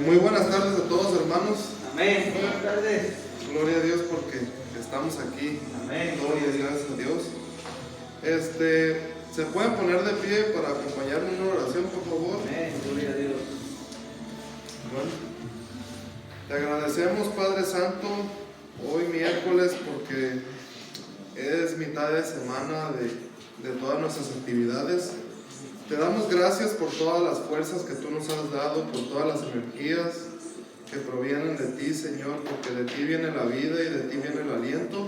Muy buenas tardes a todos, hermanos. Amén. Buenas tardes. Gloria a Dios porque estamos aquí. Amén. Gloria y gracias a Dios. ¿Se pueden poner de pie para acompañarme en una oración, por favor? Amén. Gloria a Dios. Bueno, te agradecemos, Padre Santo, hoy miércoles porque es mitad de semana de todas nuestras actividades. Te damos gracias por todas las fuerzas que tú nos has dado, por todas las energías que provienen de ti, Señor, porque de ti viene la vida y de ti viene el aliento.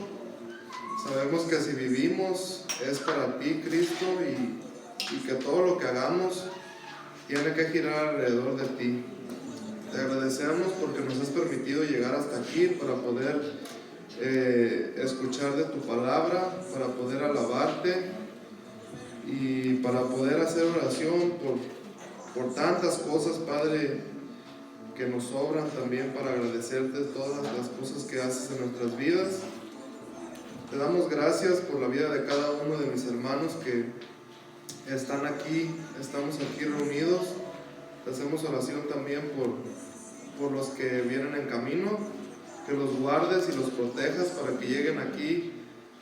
Sabemos que si vivimos es para ti, Cristo, y que todo lo que hagamos tiene que girar alrededor de ti. Te agradecemos porque nos has permitido llegar hasta aquí para poder escuchar de tu palabra, para poder alabarte y para poder hacer oración por tantas cosas, Padre, que nos sobran también para agradecerte todas las cosas que haces en nuestras vidas. Te damos gracias por la vida de cada uno de mis hermanos que están aquí, estamos aquí reunidos. Te hacemos oración también por los que vienen en camino, que los guardes y los protejas para que lleguen aquí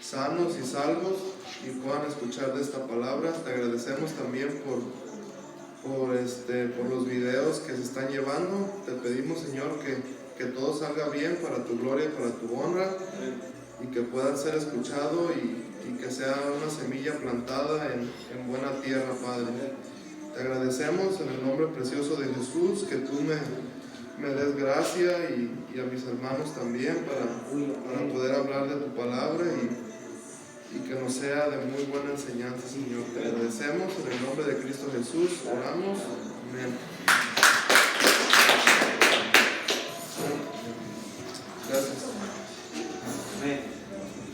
sanos y salvos y puedan escuchar de esta palabra. Te agradecemos también por los videos que se están llevando. Te pedimos, Señor, que todo salga bien para tu gloria y para tu honra, y que puedan ser escuchados y que sea una semilla plantada en buena tierra, Padre. Te agradecemos en el nombre precioso de Jesús, que tú me des gracia y a mis hermanos también para poder hablar de tu palabra y que nos sea de muy buena enseñanza, Señor. Te agradecemos en el nombre de Cristo Jesús, oramos. Amén. Gracias. Amén.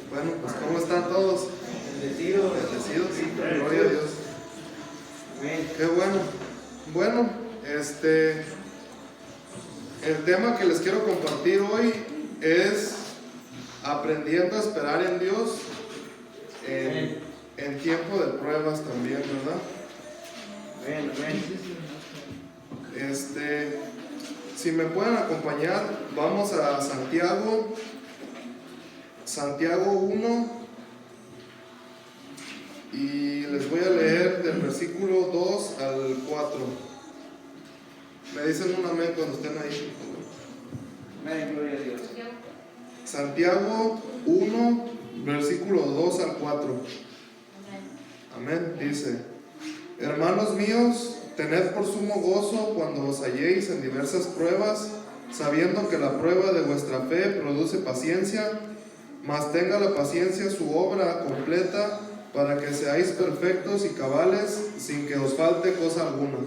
Bueno, pues ¿cómo están todos? Bendecidos. Bendecidos, sí, gloria a Dios. Amén. Qué bueno. Bueno, el tema que les quiero compartir hoy es aprendiendo a esperar en Dios en tiempo de pruebas también, ¿verdad? Amén. Amén. Si me pueden acompañar, vamos a Santiago 1, y les voy a leer del versículo 2 al 4. Me dicen un amén cuando estén ahí. Amén. Gloria a Dios. Santiago 1, versículo 2 al 4. Amén. Dice: hermanos míos, tened por sumo gozo cuando os halléis en diversas pruebas, sabiendo que la prueba de vuestra fe produce paciencia, mas tenga la paciencia su obra completa, para que seáis perfectos y cabales, sin que os falte cosa alguna.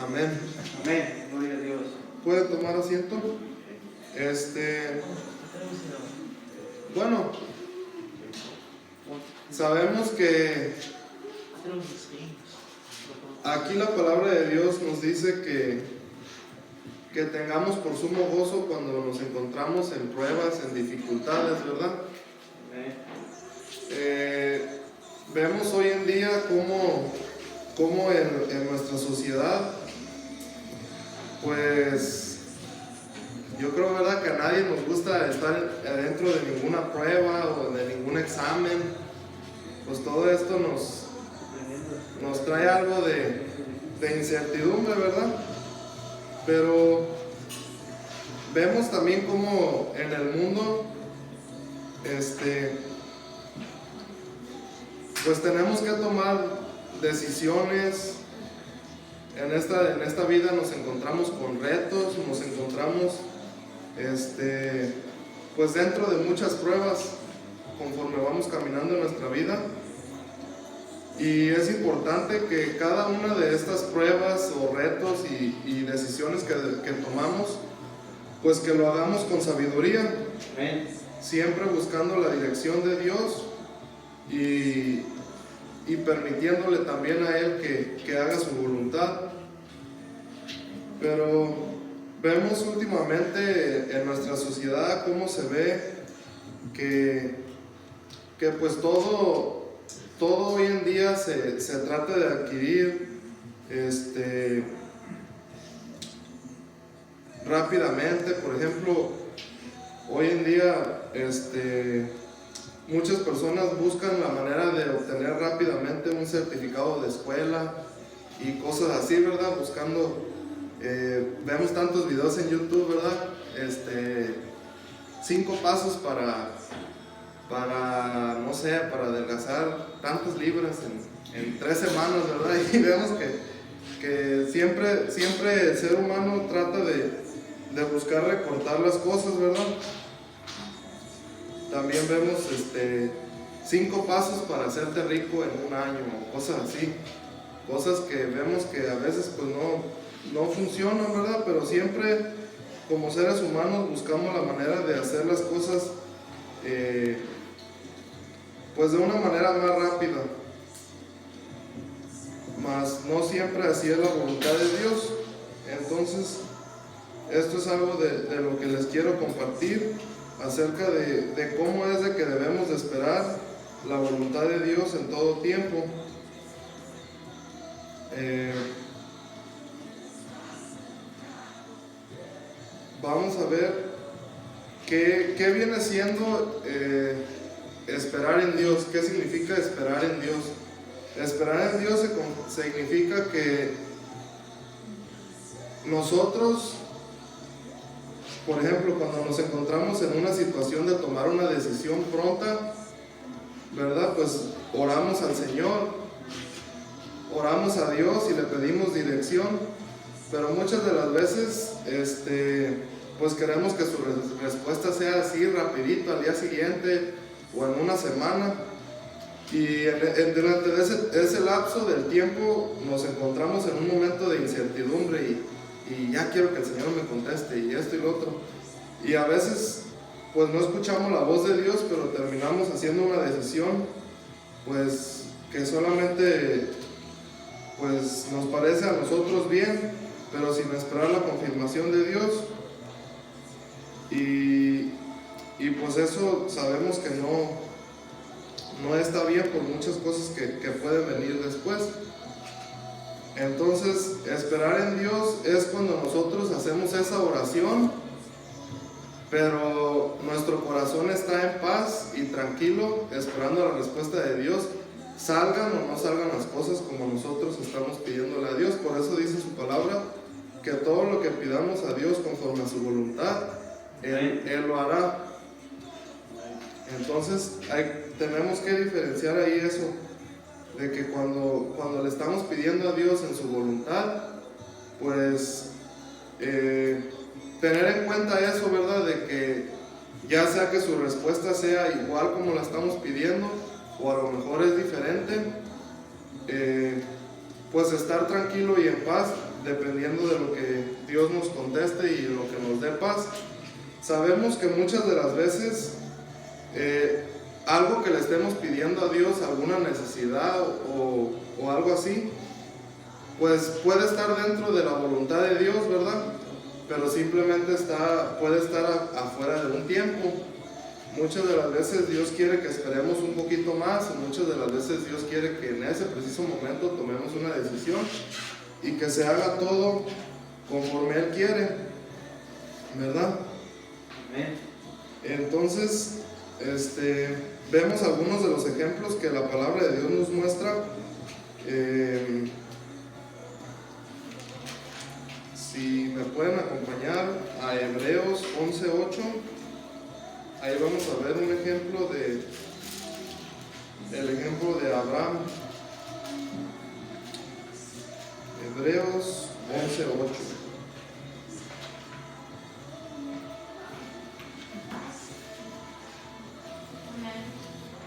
Amén. Amén. Gloria a Dios. ¿Puede tomar asiento? Bueno, sabemos que aquí la palabra de Dios nos dice que tengamos por sumo gozo cuando nos encontramos en pruebas, en dificultades, ¿verdad? Amén. Vemos hoy en día cómo en nuestra sociedad, pues yo creo, ¿verdad?, que a nadie nos gusta estar dentro de ninguna prueba o de ningún examen. Pues todo esto nos trae algo de incertidumbre, ¿verdad? Pero vemos también cómo en el mundo pues tenemos que tomar decisiones. En esta vida nos encontramos con retos, nos encontramos pues dentro de muchas pruebas conforme vamos caminando en nuestra vida, y es importante que cada una de estas pruebas o retos y decisiones que tomamos, pues que lo hagamos con sabiduría. Amén. Siempre buscando la dirección de Dios y permitiéndole también a Él que haga su voluntad. Pero vemos últimamente en nuestra sociedad cómo se ve que pues todo hoy en día se trata de adquirir rápidamente. Por ejemplo, hoy en día muchas personas buscan la manera de obtener rápidamente un certificado de escuela y cosas así, ¿verdad? Buscando, vemos tantos videos en YouTube, ¿verdad? 5 pasos para, no sé, para adelgazar tantas libras en 3 semanas, ¿verdad? Y vemos que siempre el ser humano trata de buscar recortar las cosas, ¿verdad? También vemos 5 pasos para hacerte rico en un año, o cosas así. Cosas que vemos que a veces pues no funcionan, ¿verdad? Pero siempre como seres humanos buscamos la manera de hacer las cosas pues de una manera más rápida. Mas no siempre así es la voluntad de Dios. Entonces, esto es algo de lo que les quiero compartir acerca de cómo es de que debemos de esperar la voluntad de Dios en todo tiempo. Vamos a ver qué viene siendo esperar en Dios. ¿Qué significa esperar en Dios? Esperar en Dios significa que nosotros, por ejemplo, cuando nos encontramos en una situación de tomar una decisión pronta, ¿verdad? Pues oramos al Señor, oramos a Dios y le pedimos dirección, pero muchas de las veces pues queremos que su respuesta sea así rapidito al día siguiente o en una semana, y durante ese lapso del tiempo nos encontramos en un momento de incertidumbre y ya quiero que el Señor me conteste y esto y lo otro, y a veces pues no escuchamos la voz de Dios, pero terminamos haciendo una decisión pues que solamente pues nos parece a nosotros bien, pero sin esperar la confirmación de Dios, y pues eso sabemos que no está bien por muchas cosas que pueden venir después. Entonces, esperar en Dios es cuando nosotros hacemos esa oración, pero nuestro corazón está en paz y tranquilo, esperando la respuesta de Dios, salgan o no salgan las cosas como nosotros estamos pidiéndole a Dios. Por eso dice su palabra, que todo lo que pidamos a Dios conforme a su voluntad, Él lo hará. Entonces tenemos que diferenciar ahí eso, de que cuando le estamos pidiendo a Dios en su voluntad, pues tener en cuenta eso, ¿verdad? De que ya sea que su respuesta sea igual como la estamos pidiendo, o a lo mejor es diferente, pues estar tranquilo y en paz, dependiendo de lo que Dios nos conteste y lo que nos dé paz. Sabemos que muchas de las veces algo que le estemos pidiendo a Dios, alguna necesidad o algo así, pues puede estar dentro de la voluntad de Dios, ¿verdad? Pero simplemente puede estar afuera de un tiempo. Muchas de las veces Dios quiere que esperemos un poquito más, y muchas de las veces Dios quiere que en ese preciso momento tomemos una decisión y que se haga todo conforme Él quiere, ¿verdad? Amén. Entonces, vemos algunos de los ejemplos que la palabra de Dios nos muestra. Si me pueden acompañar a Hebreos 11:8, ahí vamos a ver un ejemplo el ejemplo de Abraham. Hebreos 11:8.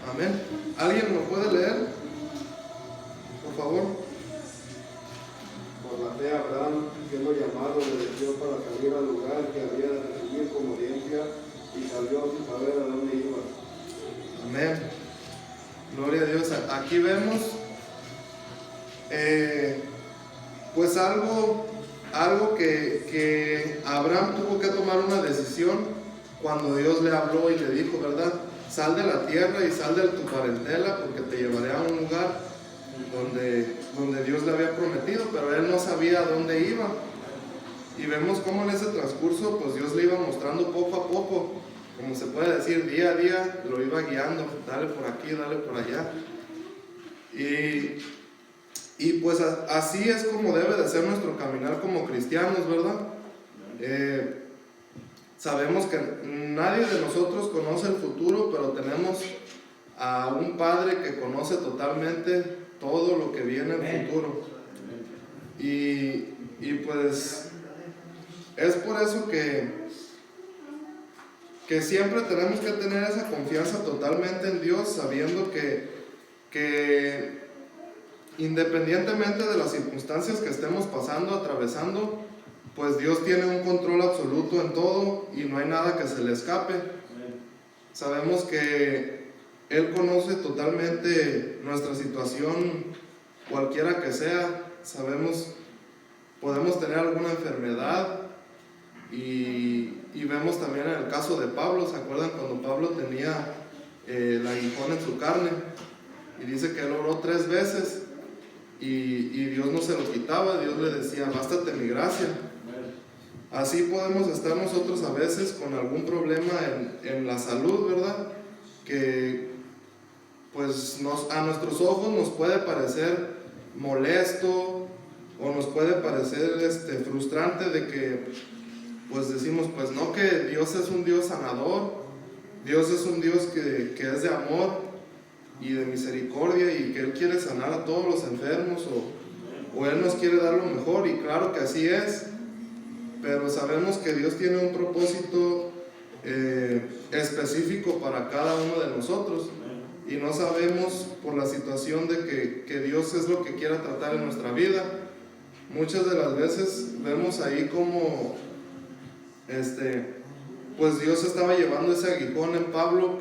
Amén. ¿Alguien lo puede leer? Por favor. Por la fe Abraham, siendo llamado, obedeció para salir al lugar que había de recibir como herencia y salió sin saber a dónde iba. Amén. Gloria a Dios. Aquí vemos pues algo que Abraham tuvo que tomar una decisión cuando Dios le habló y le dijo, ¿verdad? Sal de la tierra y sal de tu parentela, porque te llevaré a un lugar donde Dios le había prometido, pero él no sabía a dónde iba. Y vemos cómo en ese transcurso pues Dios le iba mostrando poco a poco, como se puede decir, día a día lo iba guiando, dale por aquí, dale por allá. Y pues así es como debe de ser nuestro caminar como cristianos, ¿verdad? Sabemos que nadie de nosotros conoce el futuro, pero tenemos a un Padre que conoce totalmente todo lo que viene en el futuro. Y pues es por eso que siempre tenemos que tener esa confianza totalmente en Dios, sabiendo que independientemente de las circunstancias que estemos pasando, atravesando, pues Dios tiene un control absoluto en todo y no hay nada que se le escape. Sabemos que Él conoce totalmente nuestra situación, cualquiera que sea. Sabemos, podemos tener alguna enfermedad y vemos también en el caso de Pablo. ¿Se acuerdan cuando Pablo tenía el aguijón en su carne? Y dice que él oró 3 veces y Dios no se lo quitaba. Dios le decía, bástate mi gracia. Así podemos estar nosotros a veces con algún problema en la salud, ¿verdad? Que pues a nuestros ojos nos puede parecer molesto o nos puede parecer frustrante de que pues decimos, pues no, que Dios es un Dios sanador, Dios es un Dios que es de amor y de misericordia y que Él quiere sanar a todos los enfermos o Él nos quiere dar lo mejor, y claro que así es, pero sabemos que Dios tiene un propósito específico para cada uno de nosotros y no sabemos por la situación de que Dios es lo que quiera tratar en nuestra vida. Muchas de las veces vemos ahí como pues Dios estaba llevando ese aguijón en Pablo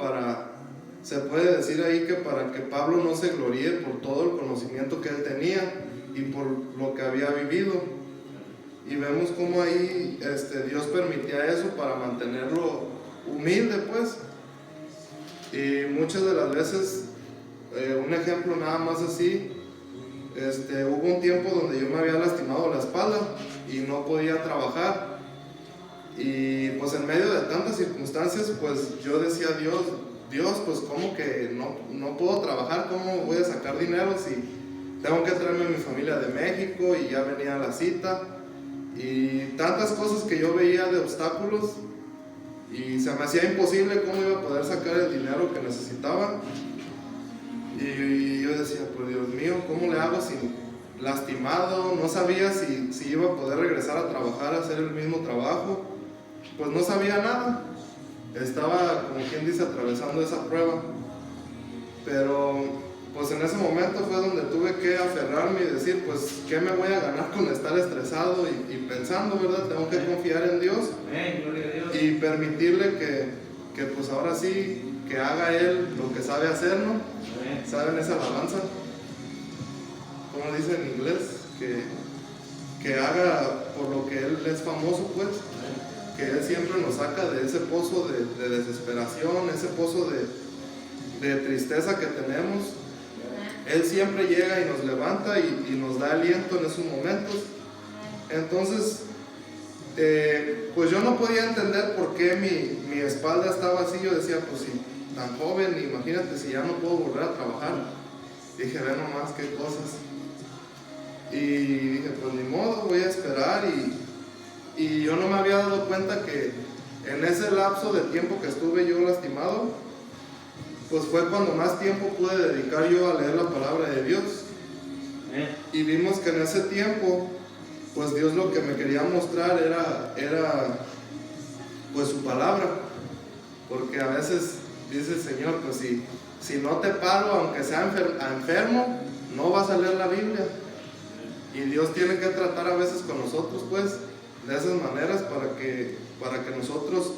se puede decir ahí que para que Pablo no se gloríe por todo el conocimiento que él tenía y por lo que había vivido. Y vemos cómo ahí Dios permitía eso para mantenerlo humilde, pues. Y muchas de las veces, un ejemplo nada más así, hubo un tiempo donde yo me había lastimado la espalda y no podía trabajar. Y pues en medio de tantas circunstancias, pues yo decía, Dios, pues cómo que no puedo trabajar, cómo voy a sacar dinero si tengo que traerme a mi familia de México y ya venía la cita, y tantas cosas que yo veía de obstáculos y se me hacía imposible cómo iba a poder sacar el dinero que necesitaba. Y yo decía, pues Dios mío, ¿cómo le hago si lastimado? No sabía si iba a poder regresar a trabajar, a hacer el mismo trabajo. Pues no sabía nada, estaba, como quien dice, atravesando esa prueba, pero pues en ese momento fue donde tuve que aferrarme y decir, pues ¿qué me voy a ganar con estar estresado y pensando, verdad? Tengo que confiar en Dios y permitirle que pues ahora sí, que haga Él lo que sabe hacer, ¿no? ¿Saben esa alabanza? ¿Cómo dice en inglés? Que haga por lo que Él es famoso, pues. Que Él siempre nos saca de ese pozo de desesperación, ese pozo de tristeza que tenemos. Él siempre llega y nos levanta y nos da aliento en esos momentos. Entonces, pues yo no podía entender por qué mi espalda estaba así. Yo decía, pues si tan joven, imagínate si ya no puedo volver a trabajar. Dije, ve nomás qué cosas. Y dije, pues ni modo, voy a esperar. Y yo no me había dado cuenta que en ese lapso de tiempo que estuve yo lastimado, pues fue cuando más tiempo pude dedicar yo a leer la palabra de Dios. Y vimos que en ese tiempo, pues Dios lo que me quería mostrar era pues su palabra. Porque a veces dice el Señor, pues si no te paro, aunque sea enfermo, no vas a leer la Biblia. Y Dios tiene que tratar a veces con nosotros, pues, de esas maneras para que nosotros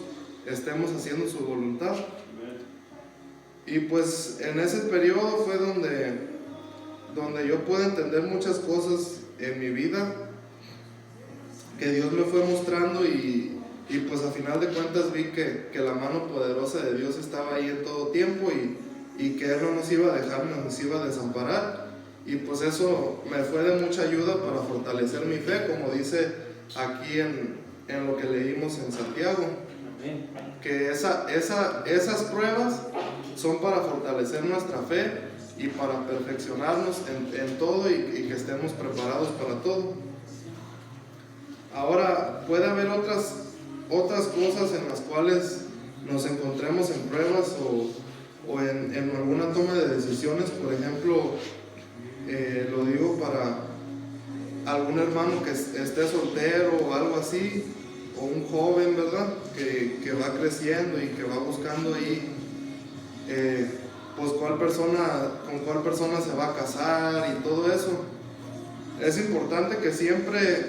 estemos haciendo su voluntad. Y pues en ese periodo fue donde yo pude entender muchas cosas en mi vida que Dios me fue mostrando y pues a final de cuentas vi que la mano poderosa de Dios estaba ahí en todo tiempo y que Él no nos iba a dejar, no nos iba a desamparar. Y pues eso me fue de mucha ayuda para fortalecer mi fe, como dice aquí en lo que leímos en Santiago, Amén. que esas pruebas son para fortalecer nuestra fe y para perfeccionarnos en todo y que estemos preparados para todo. Ahora, puede haber otras cosas en las cuales nos encontremos en pruebas o en alguna toma de decisiones. Por ejemplo, lo digo para algún hermano que esté soltero o algo así, o un joven, ¿verdad? Que va creciendo y que va buscando ahí, pues con cuál persona se va a casar y todo eso. Es importante que siempre,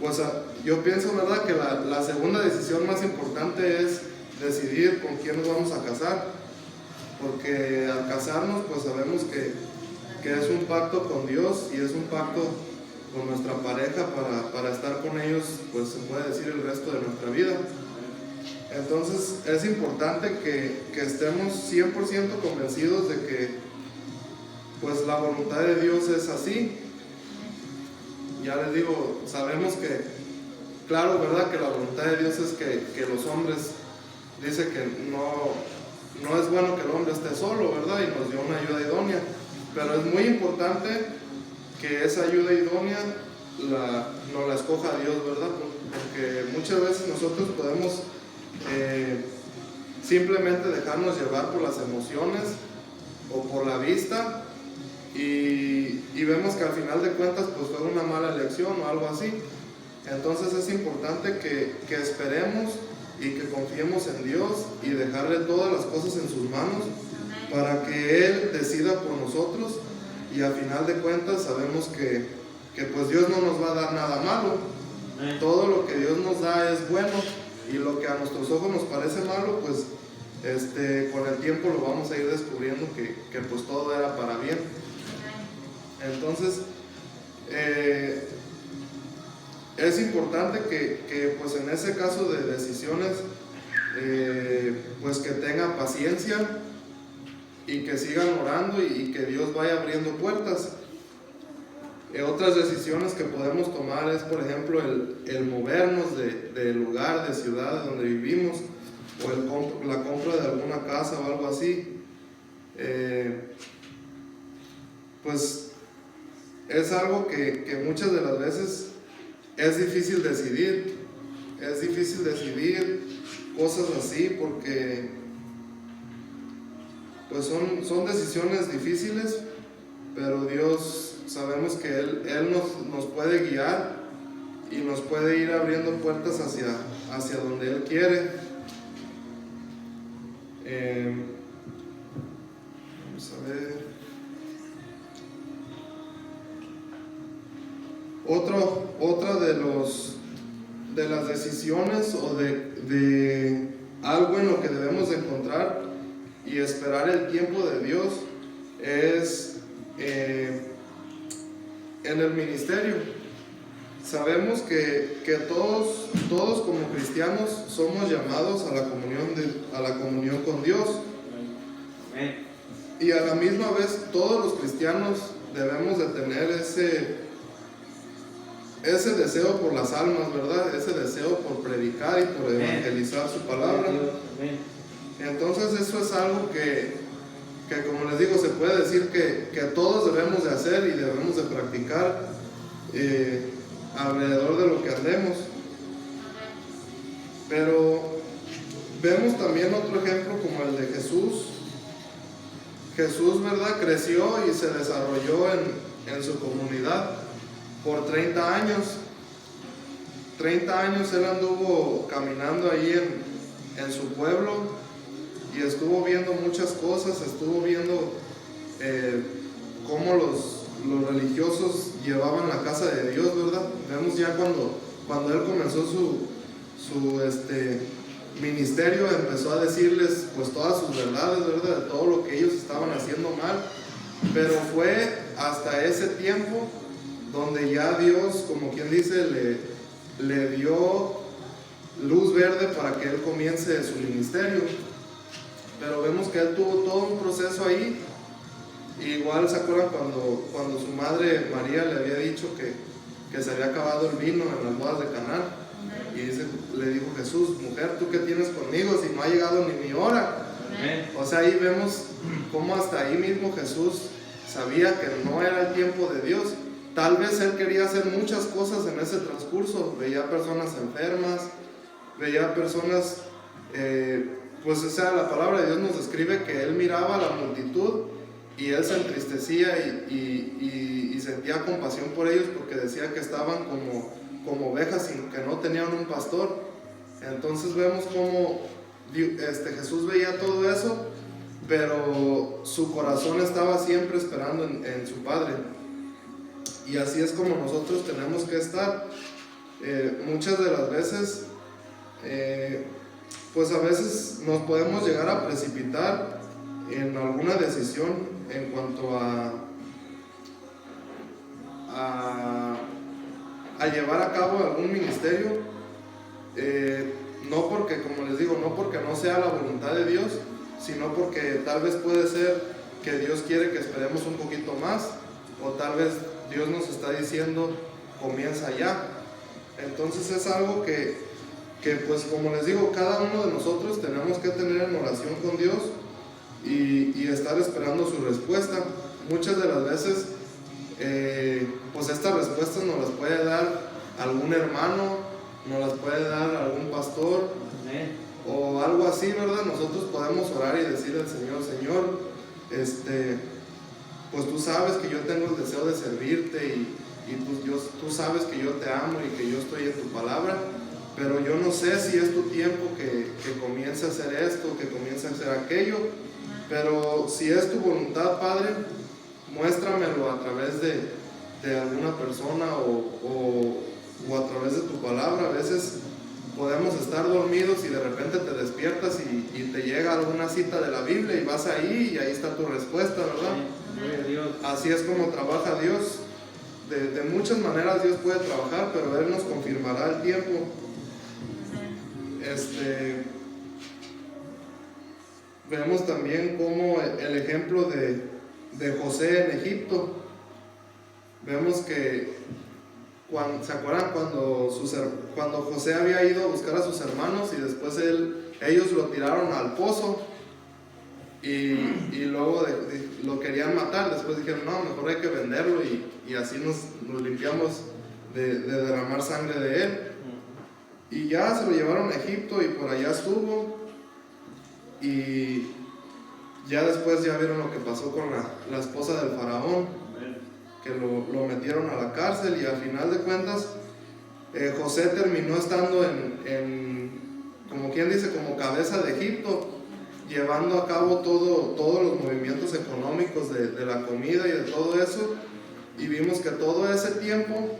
pues yo pienso, ¿verdad?, que la segunda decisión más importante es decidir con quién nos vamos a casar, porque al casarnos pues sabemos que es un pacto con Dios y es un pacto con nuestra pareja para estar con ellos, pues se puede decir, el resto de nuestra vida. Entonces es importante que estemos 100% convencidos de que pues la voluntad de Dios es así. Ya les digo, sabemos que, claro, ¿verdad?, que la voluntad de Dios es que los hombres, dice que no es bueno que el hombre esté solo, ¿verdad?, y nos dio una ayuda idónea, pero es muy importante que esa ayuda idónea nos la escoja Dios, ¿verdad?, porque muchas veces nosotros podemos simplemente dejarnos llevar por las emociones o por la vista y vemos que al final de cuentas pues fue una mala elección o algo así. Entonces es importante que esperemos y que confiemos en Dios y dejarle todas las cosas en sus manos para que Él decida por nosotros, y al final de cuentas sabemos que pues Dios no nos va a dar nada malo. Todo lo que Dios nos da es bueno, y lo que a nuestros ojos nos parece malo, pues con el tiempo lo vamos a ir descubriendo que pues todo era para bien. Entonces es importante que pues en ese caso de decisiones pues que tengan paciencia y que sigan orando y que Dios vaya abriendo puertas. Otras decisiones que podemos tomar es, por ejemplo, el movernos de lugar, de ciudad donde vivimos, o la compra de alguna casa o algo así. Pues es algo que muchas de las veces es difícil decidir. Es difícil decidir cosas así porque pues son decisiones difíciles, pero Dios, sabemos que Él nos puede guiar y nos puede ir abriendo puertas hacia donde Él quiere. Vamos a ver. Otra de las decisiones o de algo en lo que debemos de encontrar y esperar el tiempo de Dios es en el ministerio. Sabemos que todos como cristianos somos llamados a la comunión con Dios. Y a la misma vez todos los cristianos debemos de tener ese deseo por las almas, ¿verdad? Ese deseo por predicar y por evangelizar su palabra. Entonces eso es algo que como les digo, se puede decir que todos debemos de hacer y debemos de practicar alrededor de lo que andemos. Pero vemos también otro ejemplo como el de Jesús. Jesús, ¿verdad?, creció y se desarrolló en su comunidad por 30 años. 30 años Él anduvo caminando ahí en su pueblo y estuvo viendo muchas cosas, estuvo viendo cómo los religiosos llevaban la casa de Dios, ¿verdad? Vemos ya cuando Él comenzó su ministerio, empezó a decirles pues todas sus verdades, ¿verdad?, de todo lo que ellos estaban haciendo mal. Pero fue hasta ese tiempo donde ya Dios, como quien dice, le dio luz verde para que Él comience su ministerio. Pero vemos que Él tuvo todo un proceso ahí. Igual se acuerdan cuando su madre María le había dicho que se había acabado el vino en las bodas de Caná. Y le dijo Jesús: mujer, ¿tú qué tienes conmigo si no ha llegado ni mi hora? Amén. O sea, ahí vemos cómo hasta ahí mismo Jesús sabía que no era el tiempo de Dios. Tal vez él quería hacer muchas cosas en ese transcurso. Veía personas enfermas, veía personas, pues o sea, la palabra de Dios nos describe que él miraba a la multitud y él se entristecía y sentía compasión por ellos, porque decía que estaban como ovejas que no tenían un pastor. Entonces vemos cómo Jesús veía todo eso, pero su corazón estaba siempre esperando en su Padre. Y así es como nosotros tenemos que estar. Muchas de las veces, pues a veces nos podemos llegar a precipitar en alguna decisión en cuanto a llevar a cabo algún ministerio, no porque, como les digo, no porque no sea la voluntad de Dios, sino porque tal vez puede ser que Dios quiere que esperemos un poquito más, o tal vez Dios nos está diciendo: comienza ya. Entonces es algo que pues como les digo, cada uno de nosotros tenemos que tener en oración con Dios y estar esperando su respuesta. Muchas de las veces pues estas respuestas nos las puede dar algún hermano, nos las puede dar algún pastor. Amén. O algo así, ¿verdad? Nosotros podemos orar y decir al Señor: Señor, pues tú sabes que yo tengo el deseo de servirte y tú sabes que yo te amo y que yo estoy en tu palabra, pero yo no sé si es tu tiempo que comience a hacer esto, que comience a hacer aquello, pero si es tu voluntad, Padre, muéstramelo a través de alguna persona o a través de tu palabra. A veces podemos estar dormidos y de repente te despiertas y te llega alguna cita de la Biblia y vas ahí y ahí está tu respuesta, ¿verdad? Gloria a Dios. Así es como trabaja Dios. De muchas maneras Dios puede trabajar, pero Él nos confirmará el tiempo. Vemos también como el ejemplo de José en Egipto. Vemos que ¿se acuerdan cuando José había ido a buscar a sus hermanos y después ellos lo tiraron al pozo y luego lo querían matar? Después dijeron: no, mejor hay que venderlo y así nos limpiamos de derramar sangre de él. Y ya se lo llevaron a Egipto y por allá estuvo, y ya después ya vieron lo que pasó con la esposa del faraón, que lo metieron a la cárcel, y al final de cuentas José terminó estando como quien dice, como cabeza de Egipto, llevando a cabo todos los movimientos económicos de la comida y de todo eso. Y vimos que todo ese tiempo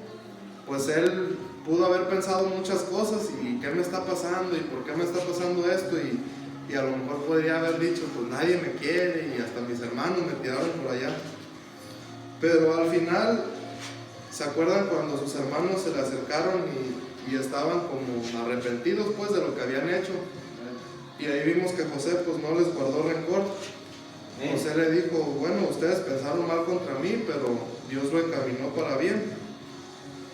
pues él pudo haber pensado muchas cosas: y qué me está pasando y por qué me está pasando esto, y a lo mejor podría haber dicho: pues nadie me quiere y hasta mis hermanos me tiraron por allá. Pero al final, ¿se acuerdan cuando sus hermanos se le acercaron y estaban como arrepentidos pues de lo que habían hecho? Y ahí vimos que José pues no les guardó rencor. José le dijo: bueno, ustedes pensaron mal contra mí, pero Dios lo encaminó para bien.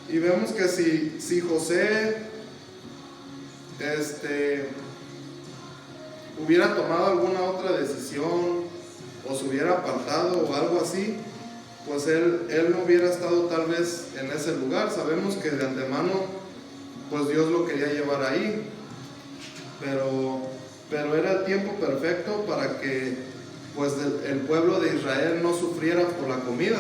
Y vemos que si José hubiera tomado alguna otra decisión o se hubiera apartado o algo así, pues él no hubiera estado tal vez en ese lugar. Sabemos que de antemano pues Dios lo quería llevar ahí, pero era el tiempo perfecto para que pues el pueblo de Israel no sufriera por la comida.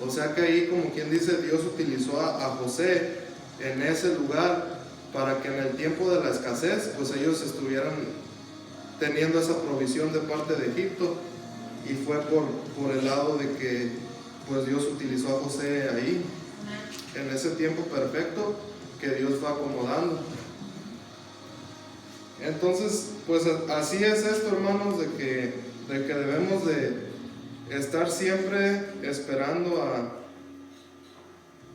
O sea que ahí, como quien dice, Dios utilizó a José en ese lugar para que en el tiempo de la escasez pues ellos estuvieran teniendo esa provisión de parte de Egipto. Y fue por el lado de que pues Dios utilizó a José ahí en ese tiempo perfecto que Dios fue acomodando. Entonces pues así es esto, hermanos, de que debemos de estar siempre esperando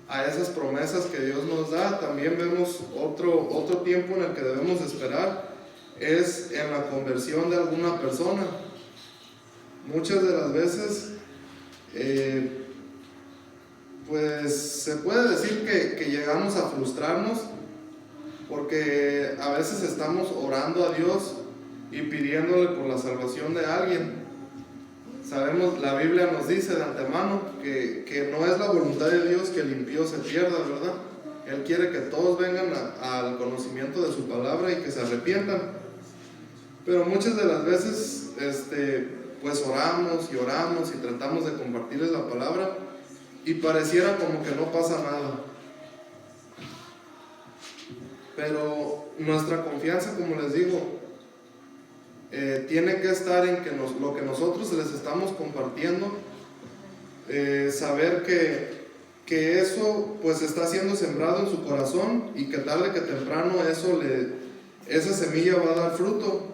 a esas promesas que Dios nos da. También vemos otro tiempo en el que debemos esperar, es en la conversión de alguna persona. Muchas de las veces pues se puede decir que llegamos a frustrarnos porque a veces estamos orando a Dios y pidiéndole por la salvación de alguien. Sabemos, la Biblia nos dice de antemano que no es la voluntad de Dios que el impío se pierda, ¿verdad? Él quiere que todos vengan al conocimiento de su palabra y que se arrepientan. Pero muchas de las veces pues oramos y tratamos de compartirles la palabra y pareciera como que no pasa nada. Pero nuestra confianza, como les digo, tiene que estar en que lo que nosotros les estamos compartiendo, saber que eso pues está siendo sembrado en su corazón y que tarde que temprano esa semilla va a dar fruto.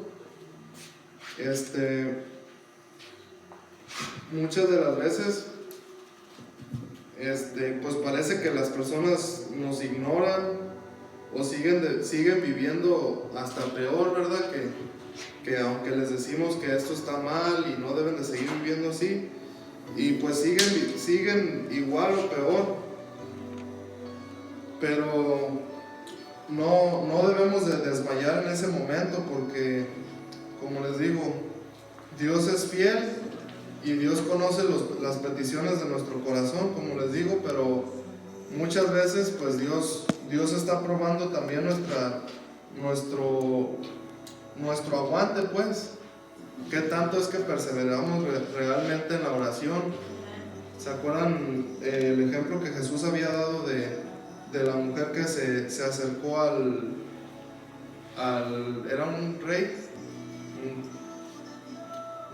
Muchas de las veces pues parece que las personas nos ignoran o siguen viviendo hasta peor, ¿verdad? Que aunque les decimos que esto está mal y no deben de seguir viviendo así, y pues siguen igual o peor. Pero no debemos de desmayar en ese momento, porque como les digo, Dios es fiel y Dios conoce las peticiones de nuestro corazón, como les digo, pero muchas veces pues Dios está probando también nuestro aguante, pues. ¿Qué tanto es que perseveramos realmente en la oración? ¿Se acuerdan el ejemplo que Jesús había dado de la mujer que se acercó era un rey?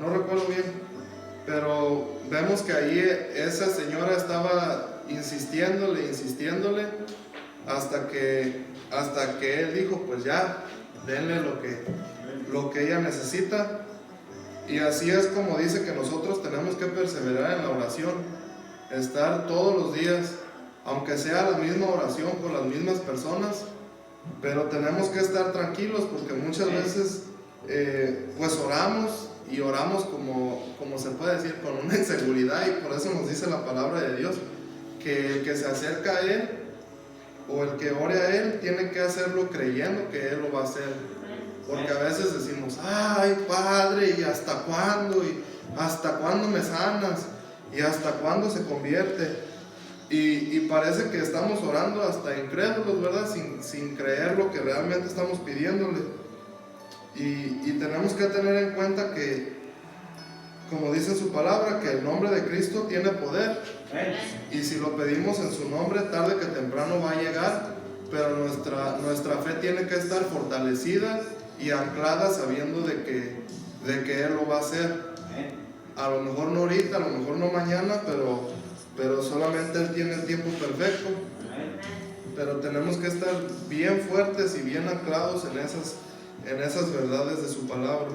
No recuerdo bien, pero vemos que ahí esa señora estaba insistiéndole hasta que él dijo, pues ya, denle lo que ella necesita. Y así es como dice que nosotros tenemos que perseverar en la oración, estar todos los días, aunque sea la misma oración con las mismas personas, pero tenemos que estar tranquilos, porque muchas veces pues oramos como se puede decir, con una inseguridad, y por eso nos dice la palabra de Dios que el que se acerca a Él o el que ore a Él tiene que hacerlo creyendo que Él lo va a hacer. Porque a veces decimos, ay Padre, ¿y hasta cuándo? ¿Y hasta cuándo me sanas? ¿Y hasta cuándo se convierte? Y parece que estamos orando hasta incrédulos, ¿verdad? Sin creer lo que realmente estamos pidiéndole. Y tenemos que tener en cuenta que, como dice en su palabra, que el nombre de Cristo tiene poder. Y si lo pedimos en su nombre, tarde que temprano va a llegar. Pero nuestra fe tiene que estar fortalecida y anclada, sabiendo de que Él lo va a hacer. A lo mejor no ahorita, a lo mejor no mañana, pero solamente Él tiene el tiempo perfecto. Pero tenemos que estar bien fuertes y bien anclados en esas verdades de su palabra.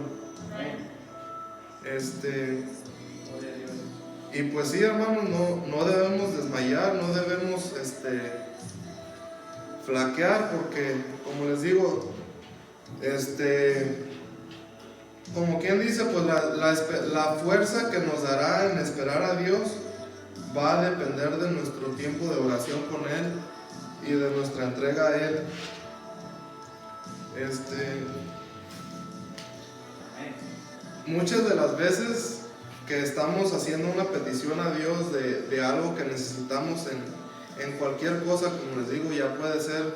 Y pues sí, hermanos, no debemos desmayar, no debemos flaquear, porque como les digo, como quien dice, pues la fuerza que nos dará en esperar a Dios va a depender de nuestro tiempo de oración con Él y de nuestra entrega a Él. Muchas de las veces que estamos haciendo una petición a Dios de algo que necesitamos en cualquier cosa, como les digo, ya puede ser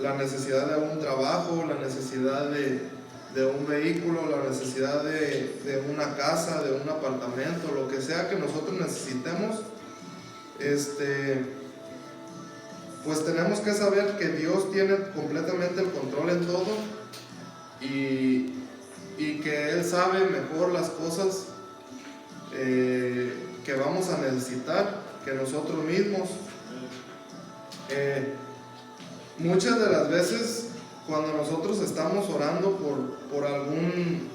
la necesidad de un trabajo, la necesidad de un vehículo, la necesidad de una casa, de un apartamento, lo que sea que nosotros necesitemos, pues tenemos que saber que Dios tiene completamente el control en todo y que Él sabe mejor las cosas que vamos a necesitar que nosotros mismos. Muchas de las veces cuando nosotros estamos orando por algún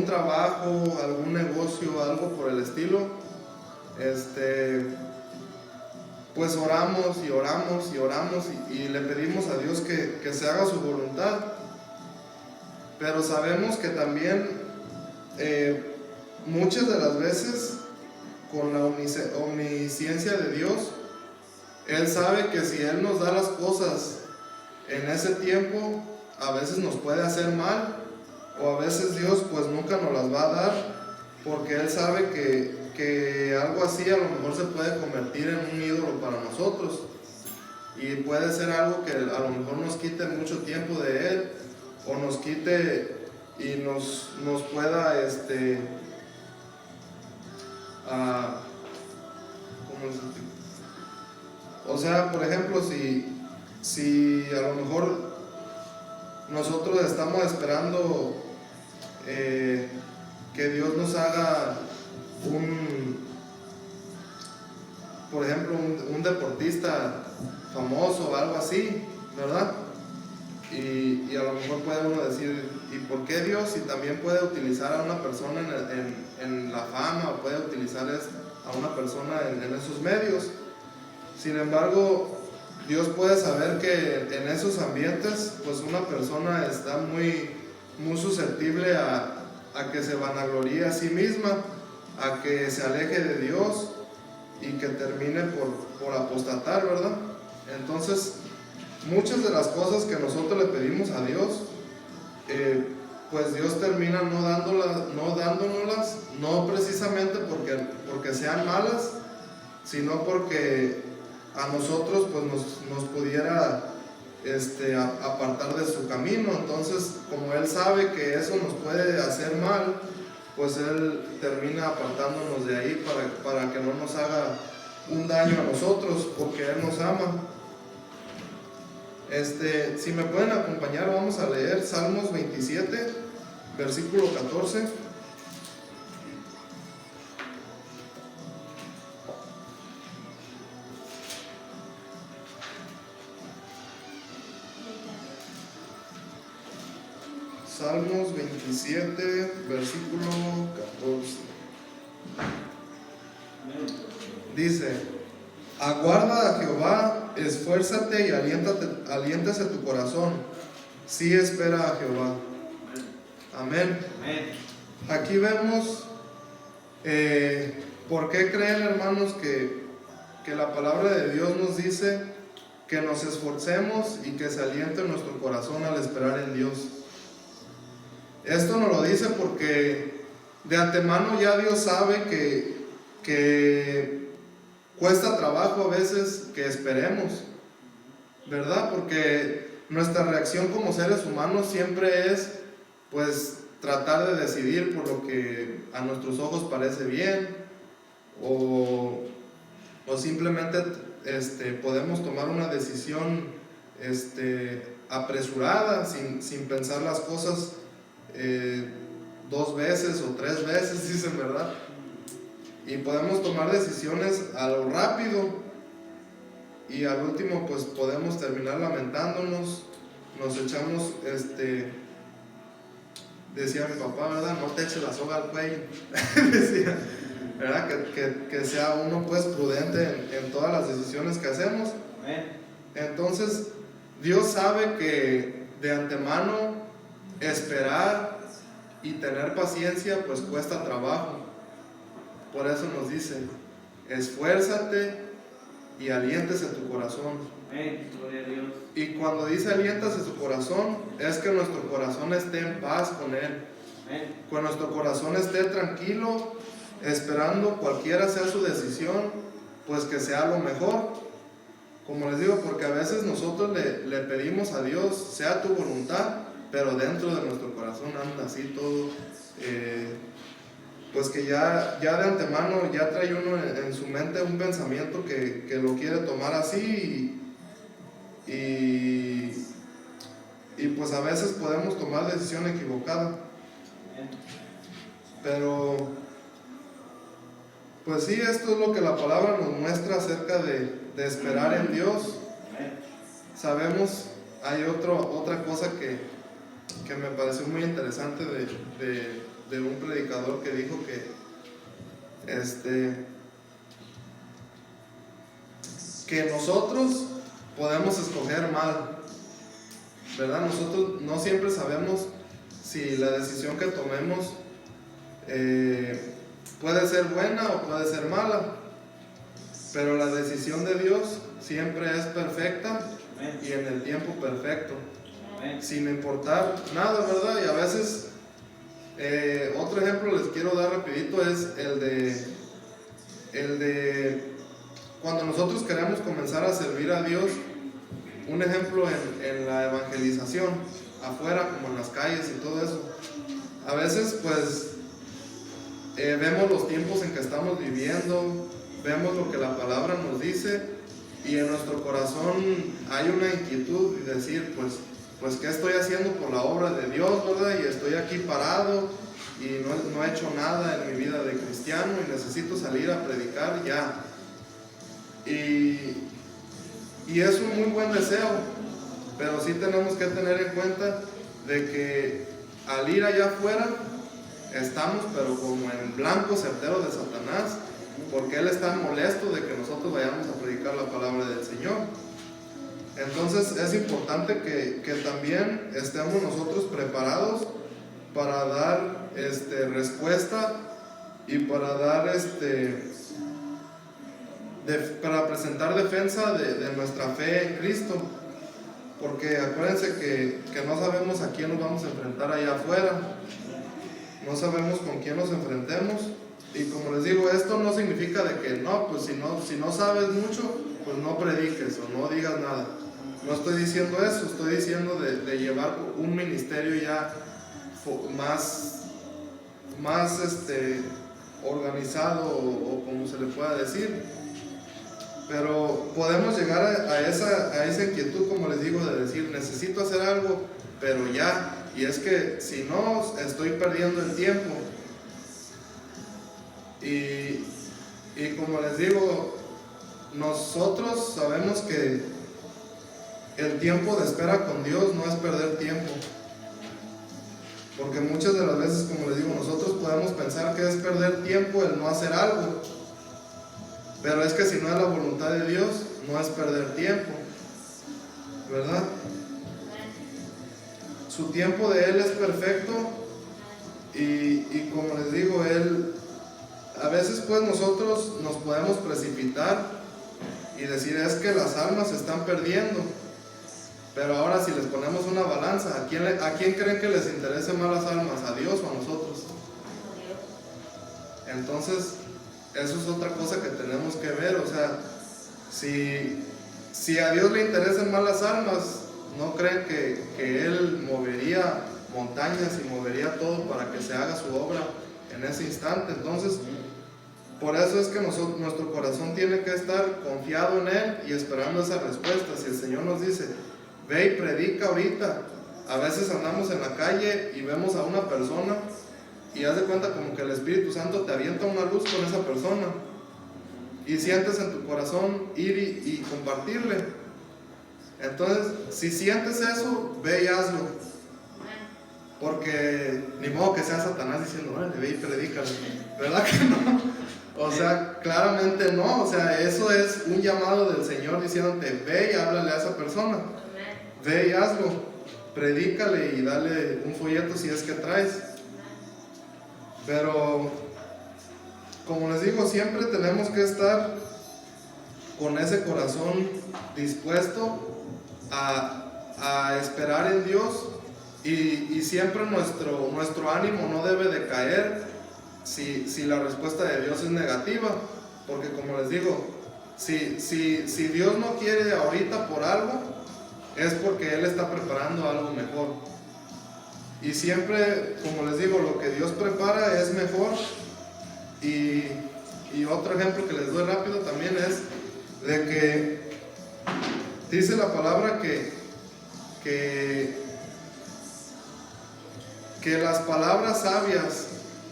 trabajo, algún negocio, algo por el estilo, pues oramos y le pedimos a Dios que se haga su voluntad. Pero sabemos que también muchas de las veces con la omnisciencia de Dios, Él sabe que si Él nos da las cosas en ese tiempo, a veces nos puede hacer mal, o a veces Dios pues nunca nos las va a dar, porque Él sabe que algo así a lo mejor se puede convertir en un ídolo para nosotros, y puede ser algo que a lo mejor nos quite mucho tiempo de Él, o nos quite y nos pueda ¿cómo es? O sea, por ejemplo, si a lo mejor nosotros estamos esperando que Dios nos haga por ejemplo, un deportista famoso o algo así, ¿verdad? Y a lo mejor puede uno decir, ¿y por qué Dios? Si también puede utilizar a una persona en la fama, o puede utilizar a una persona en esos medios. Sin embargo, Dios puede saber que en esos ambientes, pues una persona está muy susceptible a que se vanagloríe a sí misma, a que se aleje de Dios y que termine por apostatar, ¿verdad? Entonces, muchas de las cosas que nosotros le pedimos a Dios, pues Dios termina no dándonoslas, no precisamente porque sean malas, sino porque a nosotros pues nos pudiera apartar de su camino. Entonces, como Él sabe que eso nos puede hacer mal, pues Él termina apartándonos de ahí para que no nos haga un daño a nosotros, porque Él nos ama. Si me pueden acompañar, vamos a leer Salmos 27, versículo 14. Salmos 27, versículo 14. Dice: aguarda a Jehová, esfuérzate y aliéntase tu corazón. Sí, espera a Jehová. Amén. Aquí vemos por qué creen, hermanos, que la palabra de Dios nos dice que nos esforcemos y que se aliente nuestro corazón al esperar en Dios. Esto nos lo dice porque de antemano ya Dios sabe que cuesta trabajo a veces que esperemos, ¿verdad? Porque nuestra reacción como seres humanos siempre es pues tratar de decidir por lo que a nuestros ojos parece bien, o simplemente podemos tomar una decisión apresurada sin pensar las cosas 2 veces o 3 veces, dicen, ¿verdad? Y podemos tomar decisiones a lo rápido y al último pues podemos terminar lamentándonos, nos echamos, decía mi papá, ¿verdad? No te eches la soga al cuello. Decía, ¿verdad? Que sea uno pues prudente en todas las decisiones que hacemos. Entonces, Dios sabe que de antemano esperar y tener paciencia pues cuesta trabajo. Por eso nos dice: esfuérzate y aliéntese tu corazón. Gloria a Dios. Y cuando dice aliéntase tu corazón, es que nuestro corazón esté en paz con Él. Que nuestro corazón esté tranquilo, esperando cualquiera sea su decisión, pues que sea lo mejor. Como les digo, porque a veces nosotros le pedimos a Dios, sea tu voluntad, pero dentro de nuestro corazón anda así todo, pues que ya de antemano ya trae uno en su mente un pensamiento que lo quiere tomar así, y pues a veces podemos tomar decisión equivocada. Pero pues sí, esto es lo que la palabra nos muestra acerca de esperar en Dios. Sabemos, hay otra cosa que me pareció muy interesante de un predicador que dijo que nosotros podemos escoger mal, ¿verdad? Nosotros no siempre sabemos si la decisión que tomemos puede ser buena o puede ser mala, pero la decisión de Dios siempre es perfecta y en el tiempo perfecto, sin importar nada, ¿verdad? Y a veces, otro ejemplo les quiero dar rapidito es el de cuando nosotros queremos comenzar a servir a Dios. Un ejemplo en la evangelización, afuera como en las calles y todo eso. A veces pues vemos los tiempos en que estamos viviendo, vemos lo que la palabra nos dice y en nuestro corazón hay una inquietud y decir pues ¿qué estoy haciendo por la obra de Dios, verdad? Y estoy aquí parado y no he hecho nada en mi vida de cristiano y necesito salir a predicar ya. Y es un muy buen deseo, pero sí tenemos que tener en cuenta de que al ir allá afuera estamos pero como en blanco certero de Satanás, porque él está molesto de que nosotros vayamos a predicar la palabra del Señor. Entonces es importante que también estemos nosotros preparados para dar respuesta y para dar para presentar defensa de nuestra fe en Cristo, porque acuérdense que no sabemos a quién nos vamos a enfrentar allá afuera, no sabemos con quién nos enfrentemos. Y como les digo, esto no significa de que no, pues si no sabes mucho, pues no prediques o no digas nada. No estoy diciendo eso, estoy diciendo de llevar un ministerio ya más organizado o como se le pueda decir. Pero podemos llegar a esa inquietud, como les digo, de decir, necesito hacer algo, pero ya. Y es que si no, estoy perdiendo el tiempo. Y como les digo, nosotros sabemos que el tiempo de espera con Dios no es perder tiempo. Porque muchas de las veces, como les digo, nosotros podemos pensar que es perder tiempo el no hacer algo. Pero es que si no es la voluntad de Dios, no es perder tiempo, ¿verdad? Su tiempo de Él es perfecto y como les digo, Él, a veces pues nosotros nos podemos precipitar y decir es que las almas se están perdiendo. Pero ahora si les ponemos una balanza, ¿a quién creen que les interese más las almas? ¿A Dios o a nosotros? Entonces, eso es otra cosa que tenemos que ver. O sea, si a Dios le interesan más las almas, ¿no creen que Él movería montañas y movería todo para que se haga su obra en ese instante? Entonces, por eso es que nuestro corazón tiene que estar confiado en Él y esperando esa respuesta. Si el Señor nos dice, ve y predica ahorita. A veces andamos en la calle y vemos a una persona y haz de cuenta como que el Espíritu Santo te avienta una luz con esa persona y sientes en tu corazón ir y compartirle. Entonces, si sientes eso, ve y hazlo, porque ni modo que sea Satanás diciendo, ve y predícale, ¿verdad que no? O sea, claramente no. O sea, eso es un llamado del Señor diciéndote, ve y háblale a esa persona, ve y hazlo, predícale y dale un folleto si es que traes. Pero, como les digo, siempre tenemos que estar con ese corazón dispuesto a esperar en Dios y siempre nuestro ánimo no debe de caer si la respuesta de Dios es negativa, porque como les digo, si Dios no quiere ahorita por algo, es porque Él está preparando algo mejor. Y siempre, como les digo, lo que Dios prepara es mejor. Y otro ejemplo que les doy rápido también es de que dice la palabra que las palabras sabias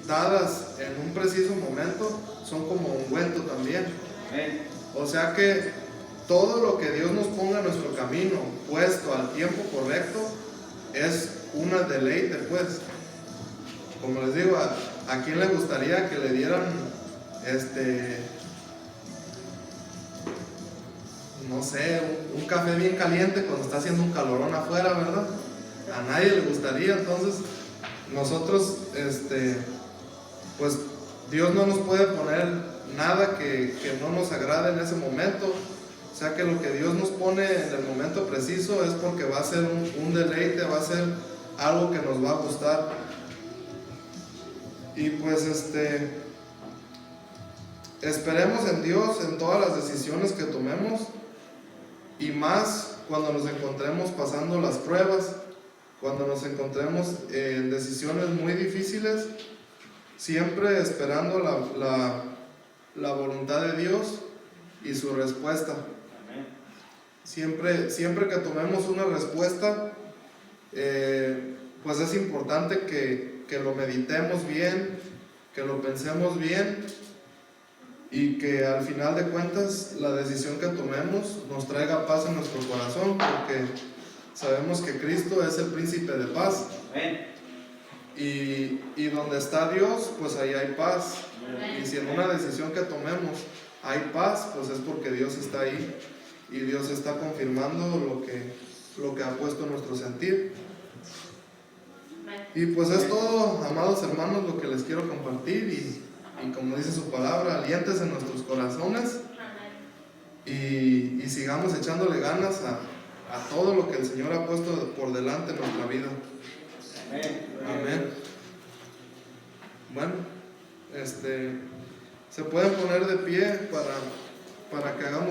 dadas en un preciso momento son como ungüento también. O sea que todo lo que Dios nos ponga en nuestro camino, puesto al tiempo correcto, es una deleite, pues. Como les digo, ¿a quién le gustaría que le dieran no sé, un café bien caliente cuando está haciendo un calorón afuera, verdad? A nadie le gustaría. Entonces nosotros pues Dios no nos puede poner nada que no nos agrade en ese momento. O sea que lo que Dios nos pone en el momento preciso es porque va a ser un deleite, va a ser algo que nos va a gustar. Y pues esperemos en Dios en todas las decisiones que tomemos, y más cuando nos encontremos pasando las pruebas, cuando nos encontremos en decisiones muy difíciles, siempre esperando la voluntad de Dios y su respuesta. Siempre que tomemos una respuesta, pues es importante que lo meditemos bien, que lo pensemos bien, y que al final de cuentas la decisión que tomemos nos traiga paz en nuestro corazón, porque sabemos que Cristo es el príncipe de paz. Y donde está Dios, pues ahí hay paz. Y si en una decisión que tomemos hay paz, pues es porque Dios está ahí y Dios está confirmando lo que ha puesto en nuestro sentir. Y pues es todo, amados hermanos, lo que les quiero compartir, y como dice su palabra, aliéntese en nuestros corazones y sigamos echándole ganas a todo lo que el Señor ha puesto por delante en nuestra vida. Amén. Bueno, se pueden poner de pie para que hagamos